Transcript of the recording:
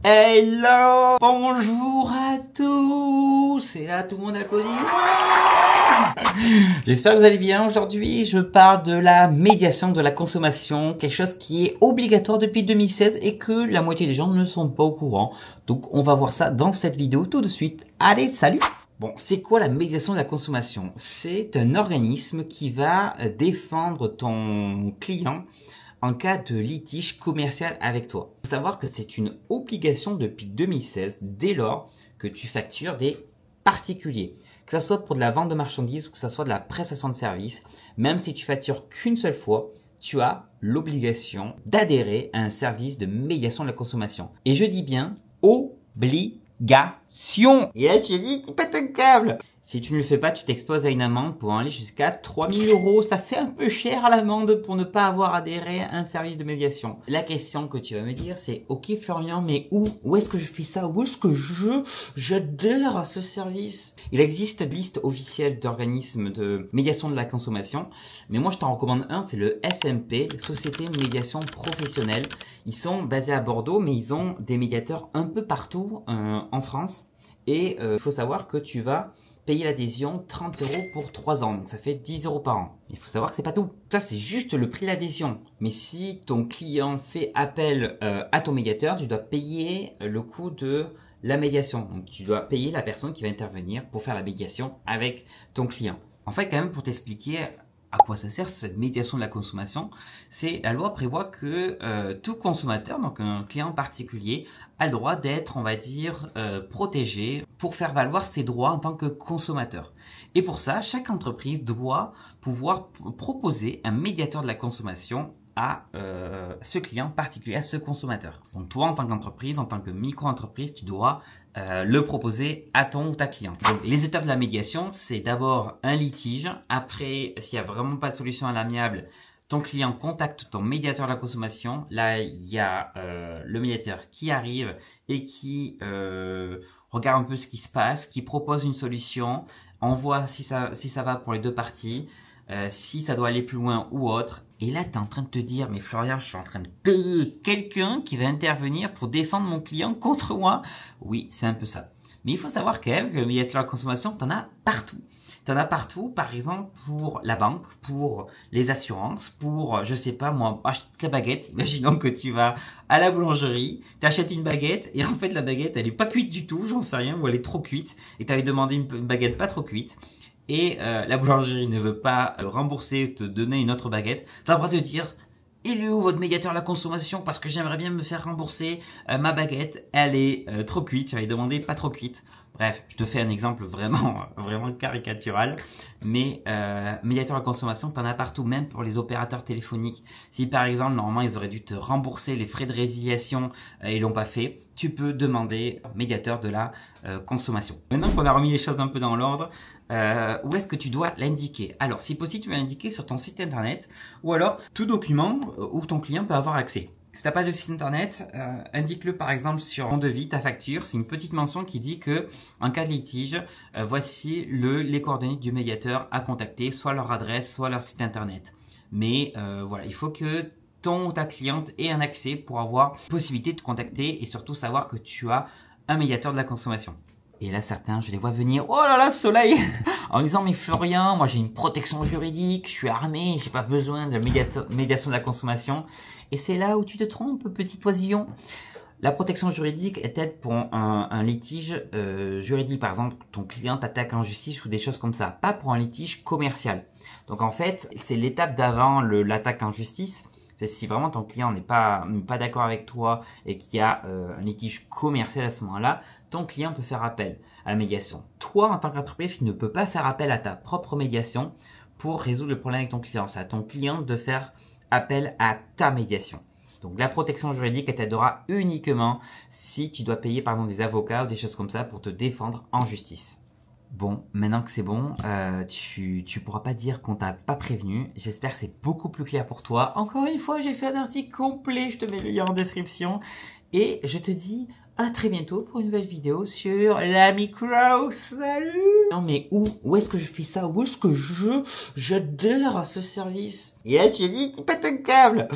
Hello, bonjour à tous. Et là, tout le monde applaudit. Ouais. J'espère que vous allez bien. Aujourd'hui, je parle de la médiation de la consommation, quelque chose qui est obligatoire depuis 2016 et que la moitié des gens ne sont pas au courant. Donc, on va voir ça dans cette vidéo tout de suite. Allez, salut. Bon, c'est quoi la médiation de la consommation? C'est un organisme qui va défendre ton client en cas de litige commercial avec toi. Il faut savoir que c'est une obligation depuis 2016 dès lors que tu factures des particuliers. Que ce soit pour de la vente de marchandises ou que ce soit de la prestation de services, même si tu factures qu'une seule fois, tu as l'obligation d'adhérer à un service de médiation de la consommation. Et je dis bien obligation. Et là, tu dis, tu pètes un câble. Si tu ne le fais pas, tu t'exposes à une amende pour aller jusqu'à 3000 €. Ça fait un peu cher l'amende pour ne pas avoir adhéré à un service de médiation. La question que tu vas me dire, c'est ok Florian, mais où est-ce que je fais ça? Où est-ce que j'adhère à ce service? Il existe une liste officielle d'organismes de médiation de la consommation, mais moi je t'en recommande un, c'est le SMP, les Sociétés de médiation professionnelle. Ils sont basés à Bordeaux, mais ils ont des médiateurs un peu partout en France. Et il faut savoir que tu vas payer l'adhésion 30 € pour 3 ans. Donc ça fait 10 € par an. Il faut savoir que c'est pas tout. Ça, c'est juste le prix de l'adhésion. Mais si ton client fait appel à ton médiateur, tu dois payer le coût de la médiation. Donc tu dois payer la personne qui va intervenir pour faire la médiation avec ton client. En fait, quand même, pour t'expliquer à quoi ça sert cette médiation de la consommation, c'est la loi prévoit que tout consommateur, donc un client particulier, a le droit d'être, on va dire, protégé pour faire valoir ses droits en tant que consommateur. Et pour ça, chaque entreprise doit pouvoir proposer un médiateur de la consommation à ce client particulier, à ce consommateur. Donc toi, en tant qu'entreprise, en tant que micro-entreprise, tu dois le proposer à ton ou ta cliente. Donc les étapes de la médiation, c'est d'abord un litige. Après, s'il n'y a vraiment pas de solution à l'amiable, ton client contacte ton médiateur de la consommation. Là, il y a le médiateur qui arrive et qui regarde un peu ce qui se passe, qui propose une solution, on voit si ça va pour les deux parties. Si ça doit aller plus loin ou autre. Et là, tu es en train de te dire, mais Florian, je suis en train de... quelqu'un qui va intervenir pour défendre mon client contre moi. Oui, c'est un peu ça. Mais il faut savoir quand même que le médiateur de la consommation, tu en as partout. Tu en as partout, par exemple, pour la banque, pour les assurances, pour, je sais pas moi, acheter la baguette. Imaginons que tu vas à la boulangerie, tu achètes une baguette et en fait, la baguette, elle est pas cuite du tout, j'en sais rien, ou elle est trop cuite et tu avais demandé une baguette pas trop cuite. Et la boulangerie ne veut pas rembourser, te donner une autre baguette, tu as le droit de dire « Il est où votre médiateur de la consommation parce que j'aimerais bien me faire rembourser ma baguette, elle est trop cuite, j'avais demandé pas trop cuite. » Bref, je te fais un exemple vraiment caricatural, mais médiateur de la consommation, tu en as partout, même pour les opérateurs téléphoniques. Si par exemple, normalement, ils auraient dû te rembourser les frais de résiliation et ils l'ont pas fait, tu peux demander médiateur de la consommation. Maintenant qu'on a remis les choses un peu dans l'ordre, où est-ce que tu dois l'indiquer? Alors, si possible, tu vas l'indiquer sur ton site internet ou alors tout document où ton client peut avoir accès. Si tu n'as pas de site internet, indique-le par exemple sur ton devis, ta facture. C'est une petite mention qui dit que en cas de litige, voici les coordonnées du médiateur à contacter, soit leur adresse, soit leur site internet. Mais voilà, il faut que ton ou ta cliente ait un accès pour avoir possibilité de te contacter et surtout savoir que tu as un médiateur de la consommation. Et là, certains, je les vois venir, oh là là, soleil, en disant, mais Florian, moi j'ai une protection juridique, je suis armé, j'ai pas besoin de médiation de la consommation. Et c'est là où tu te trompes, petit oisillon. La protection juridique est peut-être pour un litige juridique. Par exemple, ton client t'attaque en justice ou des choses comme ça. Pas pour un litige commercial. Donc en fait, c'est l'étape d'avant l'attaque en justice. C'est si vraiment ton client n'est pas d'accord avec toi et qu'il y a un litige commercial à ce moment-là, ton client peut faire appel à la médiation. Toi, en tant qu'entreprise, tu ne peux pas faire appel à ta propre médiation pour résoudre le problème avec ton client. C'est à ton client de faire appel à ta médiation. Donc la protection juridique, elle t'aidera uniquement si tu dois payer par exemple des avocats ou des choses comme ça pour te défendre en justice. Bon, maintenant que c'est bon, tu pourras pas dire qu'on t'a pas prévenu. J'espère que c'est beaucoup plus clair pour toi. Encore une fois, j'ai fait un article complet, je te mets le lien en description. Et je te dis à très bientôt pour une nouvelle vidéo sur la micro. Salut! Non mais où est-ce que je fais ça? Où est-ce que j'adhère à ce service? Et là tu dis, tu pètes un câble!